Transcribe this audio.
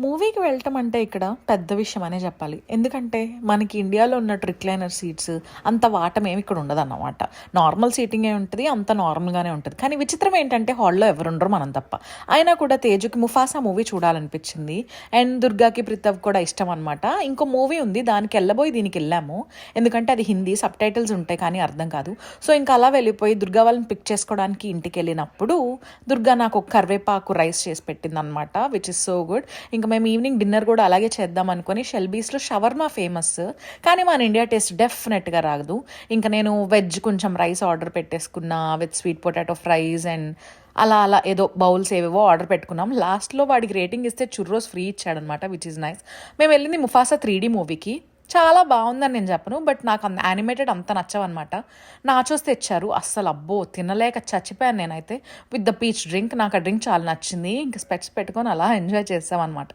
మూవీకి వెళ్ళటం అంటే ఇక్కడ పెద్ద విషయం అనే చెప్పాలి. ఎందుకంటే మనకి ఇండియాలో ఉన్నట్టు రిక్లైనర్ సీట్స్ అంత వాటం ఏమి ఇక్కడ ఉండదన్నమాట. నార్మల్ సీటింగే ఉంటుంది, అంత నార్మల్గానే ఉంటుంది. కానీ విచిత్రం ఏంటంటే హాల్లో ఎవరుండరు మనం తప్ప. అయినా కూడా తేజుకి ముఫాసా మూవీ చూడాలనిపించింది. అండ్ దుర్గాకి ప్రితవ్ కూడా ఇష్టం అనమాట. ఇంకో మూవీ ఉంది, దానికి వెళ్ళబోయి దీనికి వెళ్ళాము. ఎందుకంటే అది హిందీ సబ్ టైటిల్స్ ఉంటాయి కానీ అర్థం కాదు. సో ఇంకా అలా వెళ్ళిపోయి దుర్గా వాళ్ళని పిక్ చేసుకోవడానికి ఇంటికి వెళ్ళినప్పుడు దుర్గా నాకు ఒక కరివేపాకు రైస్ చేసి పెట్టింది అనమాట, విచ్ ఇస్ సో గుడ్. ఇంకా మేము ఈవినింగ్ డిన్నర్ కూడా అలాగే చేద్దాం అనుకుని షెల్బీస్లో షవర్మా ఫేమస్, కానీ మన ఇండియా టేస్ట్ డెఫినెట్గా రాదు. ఇంకా నేను వెజ్ కొంచెం రైస్ ఆర్డర్ పెట్టేసుకున్నా with sweet potato fries and అలా అలా ఏదో బౌల్స్ ఏవేవో ఆర్డర్ పెట్టుకున్నాం. లాస్ట్లో వాడికి రేటింగ్ ఇస్తే చుర్రోస్ ఫ్రీ ఇచ్చాడనమాట, విచ్ ఈస్ నైస్. మేము వెళ్ళింది ముఫాసా 3D మూవీకి. చాలా బాగుందని నేను చెప్పను, బట్ నాకు యానిమేటెడ్ అంత నచ్చవన్నమాట. నాచోస్ తెచ్చారు, అస్సలు అబ్బో తినలేక చచ్చిపోయాను నేనైతే. విత్ ద పీచ్ డ్రింక్, నాకు ఆ డ్రింక్ చాలా నచ్చింది. ఇంకా స్పెట్స్ పెట్టుకొని అలా ఎంజాయ్ చేసామన్నమాట.